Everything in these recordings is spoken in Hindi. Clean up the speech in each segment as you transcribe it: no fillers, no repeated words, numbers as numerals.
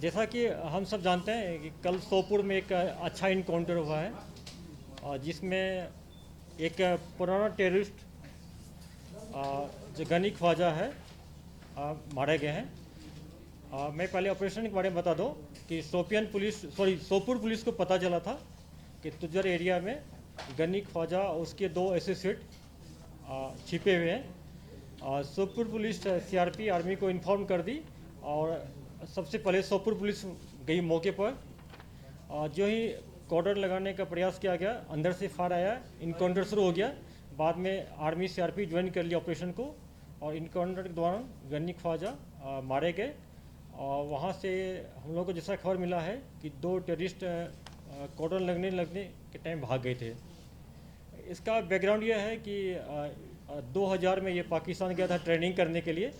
जैसा कि हम सब जानते हैं कि कल सोपुर में एक अच्छा इनकाउंटर हुआ है और जिसमें एक पुराना टेररिस्ट जो गनी ख्वाजा है मारे गए हैं। मैं पहले ऑपरेशन के बारे में बता दूं कि सोपुर पुलिस को पता चला था कि तुजर एरिया में गनी ख्वाजा और उसके 2 एसोसिएट छिपे हुए हैं। सोपुर पुलिस सीआरपी आर्मी को इन्फॉर्म कर दी और सबसे पहले सोपुर पुलिस गई मौके पर। जो ही कॉर्डर लगाने का प्रयास किया गया, अंदर से फायर आया, इनकाउंटर शुरू हो गया। बाद में आर्मी सीआरपी ज्वाइन कर लिया ऑपरेशन को और इनकाउंटर के दौरान गनी ख्वाजा मारे गए। और वहाँ से हम लोग को जैसा खबर मिला है कि 2 टेररिस्ट कॉर्डर लगने के टाइम भाग गए थे। इसका बैकग्राउंड यह है कि 2000 में ये पाकिस्तान गया था ट्रेनिंग करने के लिए,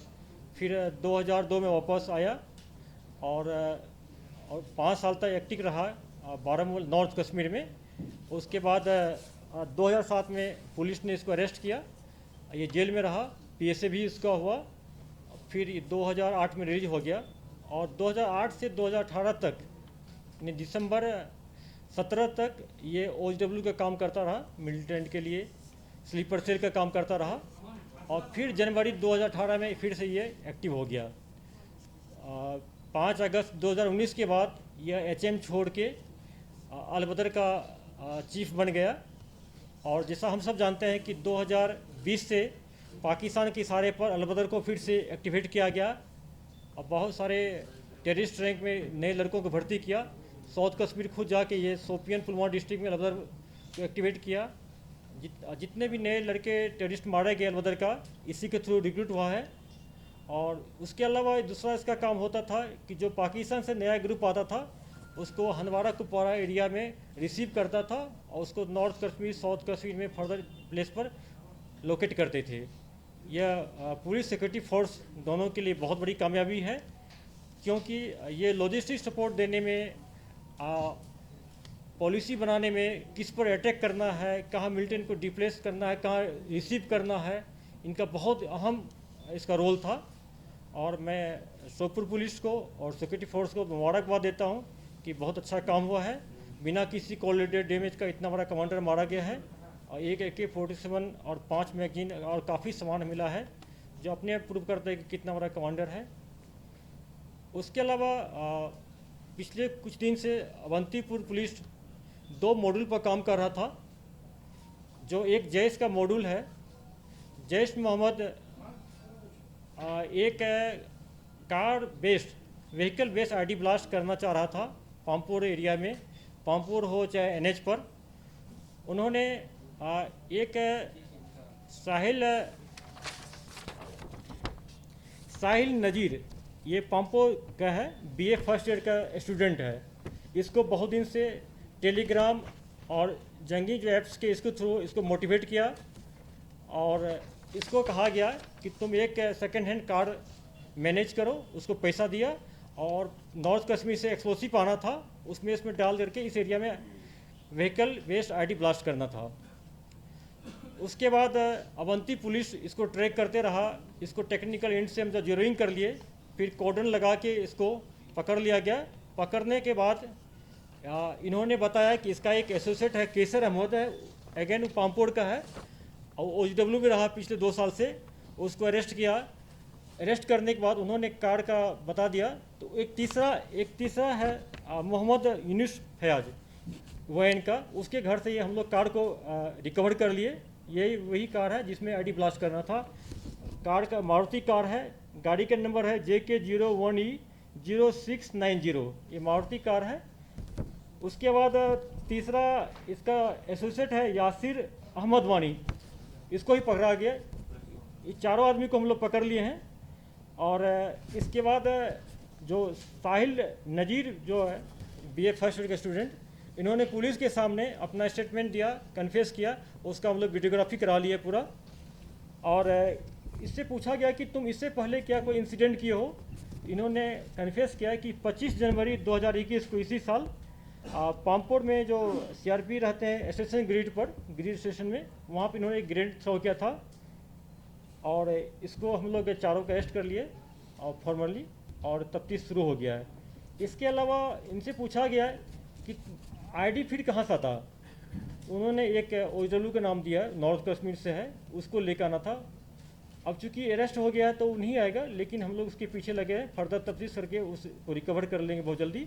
फिर 2002 में वापस आया और 5 साल तक एक्टिव रहा बारामूला नॉर्थ कश्मीर में। उसके बाद 2007 में पुलिस ने इसको अरेस्ट किया, ये जेल में रहा, पीएसए भी इसका हुआ, फिर 2008 में रिलीज हो गया और 2008 से 2018 तक यानी दिसंबर 17 तक ये OHW का काम करता रहा, मिलिटेंट के लिए स्लीपर सेल का काम करता रहा और फिर जनवरी 2018 में फिर से ये एक्टिव हो गया। 5 अगस्त 2019 के बाद यह HM छोड़ के अलबदर का चीफ बन गया। और जैसा हम सब जानते हैं कि 2020 से पाकिस्तान के इशारे पर अलबदर को फिर से एक्टिवेट किया गया और बहुत सारे टेररिस्ट रैंक में नए लड़कों को भर्ती किया। साउथ कश्मीर खुद जाके ये शोपियान पुलवामा डिस्ट्रिक्ट में अलबदर को एक्टिवेट किया। जितने भी नए लड़के टेररिस्ट मारे गए अलबदर का, इसी के थ्रू रिक्रूट हुआ है। और उसके अलावा दूसरा इसका काम होता था कि जो पाकिस्तान से नया ग्रुप आता था उसको हंदवारा कुपवारा एरिया में रिसीव करता था और उसको नॉर्थ कश्मीर साउथ कश्मीर में फर्दर प्लेस पर लोकेट करते थे। यह पूरी सिक्योरिटी फोर्स दोनों के लिए बहुत बड़ी कामयाबी है, क्योंकि ये लॉजिस्टिक सपोर्ट देने में, पॉलिसी बनाने में, किस पर अटैक करना है, कहाँ मिलिटेंट को डिप्लेस करना है, कहाँ रिसीव करना है, इनका बहुत अहम इसका रोल था। और मैं सोपुर पुलिस को और सिक्योरिटी फोर्स को मुबारकबाद देता हूँ कि बहुत अच्छा काम हुआ है। बिना किसी कोलिडेड डैमेज का इतना बड़ा कमांडर मारा गया है और एक AK-47 और 5 मैगजीन और काफ़ी सामान मिला है, जो अपने आप प्रूव करता है कि कितना बड़ा कमांडर है। उसके अलावा पिछले कुछ दिन से अवंतीपुर पुलिस 2 मॉड्यूल पर काम कर रहा था। जो एक जैश का मॉड्यूल है, जैश मोहम्मद एक car based vehicle based ID blast करना चाह रहा था पामपुर एरिया में, पामपुर हो चाहे NH पर। उन्होंने एक साहिल नज़ीर, ये पामपुर का है, BA फर्स्ट ईयर का स्टूडेंट है। इसको बहुत दिन से टेलीग्राम और जंगी जो ऐप्स के इसके थ्रू इसको मोटिवेट किया और इसको कहा गया कि तुम एक सेकंड हैंड कार मैनेज करो, उसको पैसा दिया और नॉर्थ कश्मीर से एक्सप्लोसिव आना था, उसमें इसमें डाल करके इस एरिया में व्हीकल बेस्ड ID ब्लास्ट करना था। उसके बाद अवंती पुलिस इसको ट्रैक करते रहा, इसको टेक्निकल एंड से हम जब जीरोइंग कर लिए, फिर कॉर्डन लगा के इसको पकड़ लिया गया। पकड़ने के बाद इन्होंने बताया कि इसका एक एसोसिएट है, केसर अहमद है, अगेन वो पामपुर का है और OHW में रहा पिछले 2 साल से। उसको अरेस्ट किया। अरेस्ट करने के बाद उन्होंने कार का बता दिया। तो एक तीसरा है मोहम्मद यूनुस फयाज वैन का, उसके घर से ये हम लोग कार को रिकवर कर लिए। यही वही कार है जिसमें ID ब्लास्ट करना था। कार का मारुति कार है, गाड़ी का नंबर है JK01E0690, ये मारुति कार है। उसके बाद तीसरा इसका एसोसिएट है यासिर अहमद वानी, इसको ही पकड़ा गया। ये चारों आदमी को हम लोग पकड़ लिए हैं। और इसके बाद जो साहिल नज़ीर जो है BA फर्स्ट ईयर का स्टूडेंट, इन्होंने पुलिस के सामने अपना स्टेटमेंट दिया, कन्फेस किया, उसका हम लोग वीडियोग्राफी करा लिए पूरा। और इससे पूछा गया कि तुम इससे पहले क्या कोई इंसिडेंट किए हो। इन्होंने कन्फेस किया कि 25 जनवरी 2021 को इसी साल पामपुर में जो CRP रहते हैं स्टेशन ग्रिड पर, ग्रिड स्टेशन में, वहाँ पर इन्होंने एक ग्रेनेड थ्रो किया था और इसको हम लोग चारों को अरेस्ट कर लिए और फॉर्मली, और तफ्तीश शुरू हो गया है। इसके अलावा इनसे पूछा गया कि आईडी फिर कहाँ से आता। उन्होंने एक ओजलू का नाम दिया, नॉर्थ कश्मीर से है, उसको लेकर आना था। अब चूंकि अरेस्ट हो गया है तो नहीं आएगा, लेकिन हम लोग उसके पीछे लगे हैं, फर्दर तफ्तीश करके उसको रिकवर कर लेंगे बहुत जल्दी।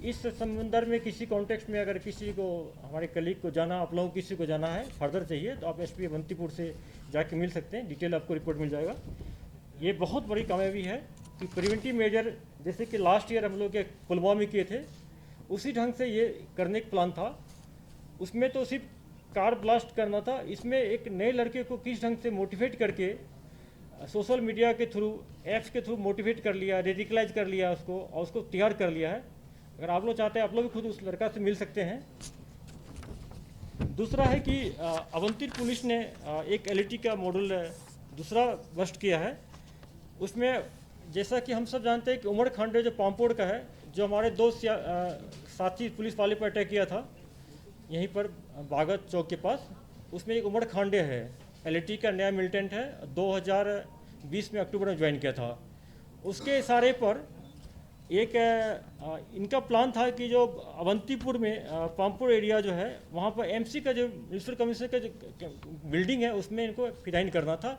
इस संदर्भ में किसी कॉन्टेक्स्ट में अगर किसी को, हमारे कलीग को जाना, आप लोगों को किसी को जाना है फर्दर चाहिए तो आप एसपी अवंतीपुर से जाके मिल सकते हैं, डिटेल आपको रिपोर्ट मिल जाएगा। ये बहुत बड़ी कामयाबी है कि प्रिवेंटिव मेजर जैसे कि लास्ट ईयर हम लोग के पुलवामा में किए थे, उसी ढंग से ये करने का प्लान था। उसमें तो सिर्फ कार ब्लास्ट करना था, इसमें एक नए लड़के को किस ढंग से मोटिवेट करके सोशल मीडिया के थ्रू, ऐप्स के थ्रू मोटिवेट कर लिया, रेडिकलाइज कर लिया उसको और उसको तैयार कर लिया है। अगर आप लोग चाहते हैं आप लोग भी खुद उस लड़का से मिल सकते हैं। दूसरा है कि अवंतीपुर पुलिस ने एक एलईटी का मॉडल दूसरा बस्ट किया है। उसमें जैसा कि हम सब जानते हैं कि उमर खांडे जो पामपोड़ का है, जो हमारे दो साथी पुलिस वाले पर अटैक किया था यहीं पर बागत चौक के पास, उसमें एक उमर खांडे है, एलईटी का नया मिलिटेंट है, 2020 में अक्टूबर में ज्वाइन किया था। उसके इशारे पर एक इनका प्लान था कि जो अवंतीपुर में पामपुर एरिया जो है वहाँ पर एमसी का जो म्यूनिसिपल कमिश्नर का जो बिल्डिंग है उसमें इनको फिराइन करना था,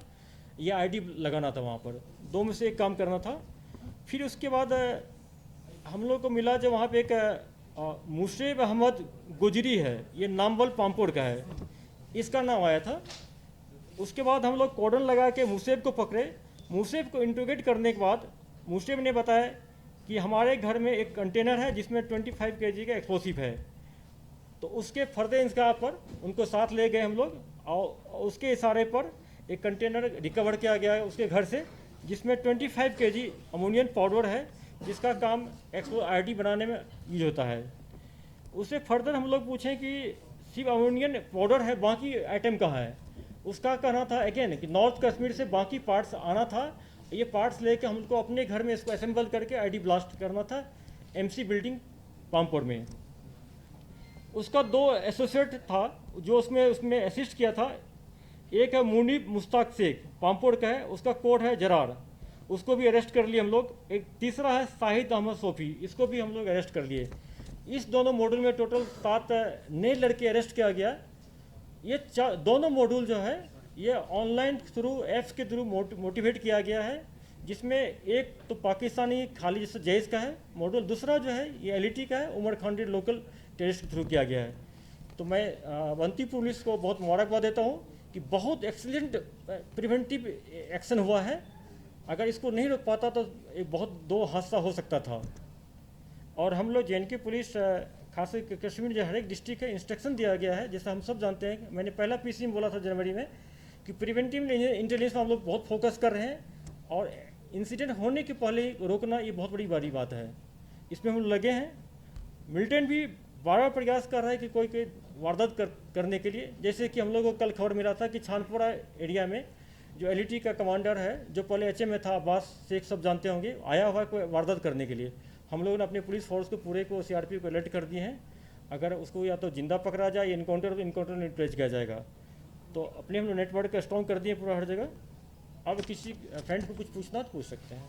ये आईडी लगाना था, वहाँ पर दो में से एक काम करना था। फिर उसके बाद हम लोग को मिला जो वहाँ पे एक मुशेब अहमद गुजरी है, ये नामवल पामपुर का है, इसका नाम आया था। उसके बाद हम लोग कॉर्डन लगा के मुशेब को पकड़े। मुशेब को इंट्रोगेट करने के बाद मुशेब ने बताया कि हमारे घर में एक कंटेनर है जिसमें 25 kg का एक्सप्लोसिव है। तो उसके फर्दर इंस्कार पर उनको साथ ले गए हम लोग और उसके इशारे पर एक कंटेनर रिकवर किया गया है उसके घर से, जिसमें 25 kg अमोनियम पाउडर है, जिसका काम एक्सप्लो आईडी बनाने में यूज होता है। उससे फर्दर हम लोग पूछें कि सिर्फ अमोनियम पाउडर है, बाकी आइटम कहाँ है। उसका कहना था अगेन कि नॉर्थ कश्मीर से बाकी पार्ट्स आना था, ये पार्ट्स लेके हमको अपने घर में इसको असेंबल करके आईडी ब्लास्ट करना था एमसी बिल्डिंग पामपुर में। उसका दो एसोसिएट था जो उसमें असिस्ट किया था। एक है मुनीब मुश्ताक शेख, पामपुर का है, उसका कोड है जरार, उसको भी अरेस्ट कर लिए हम लोग। एक तीसरा है शाहिद अहमद सोफी, इसको भी हम लोग अरेस्ट कर लिए। इस दोनों मॉड्यूल में टोटल 7 नए लड़के अरेस्ट किया गया। ये दोनों मॉड्यूल जो है ये ऑनलाइन थ्रू ऐप्स के थ्रू मोटिवेट किया गया है, जिसमें एक तो पाकिस्तानी खाली जैसे जैश का है मॉड्यूल, दूसरा जो है ये एलईटी का है, उमर खांडी लोकल टेररिस्ट के थ्रू किया गया है। तो मैं अवंतीपुर पुलिस को बहुत मुबारकबाद देता हूँ कि बहुत एक्सीलेंट प्रिवेंटिव एक्शन हुआ है। अगर इसको नहीं रोक पाता तो एक बहुत दो हादसा हो सकता था। और हम लोग जे.एन.के पुलिस खास कश्मीर जो हर एक डिस्ट्रिक्ट है इंस्ट्रक्शन दिया गया है, जैसा हम सब जानते हैं, मैंने पहला पीसी में बोला था जनवरी में कि प्रिवेंटिव इंटेलिजेंस में हम लोग बहुत फोकस कर रहे हैं और इंसिडेंट होने के पहले रोकना ये बहुत बड़ी बात है। इसमें हम लगे हैं। मिलिटेंट भी बार बार प्रयास कर रहा है कि कोई वारदात करने के लिए। जैसे कि हम लोगों को कल खबर मिला था कि छानपुरा एरिया में जो एलईटी का कमांडर है, जो पहले एचएम में था, अब्बास शेख सब जानते होंगे, आया हुआ है कोई वारदात करने के लिए। हम लोगों ने अपने पुलिस फोर्स को पूरे को सीआरपी को अलर्ट कर दिए हैं। अगर उसको या तो जिंदा पकड़ा जाए या इनकाउंटर में ट्रेस किया जाएगा। तो अपने हम लोग नेटवर्क का स्ट्रॉन्ग कर दिए पूरा हर जगह। अब किसी फ्रेंड को कुछ पूछना तो पूछ सकते हैं।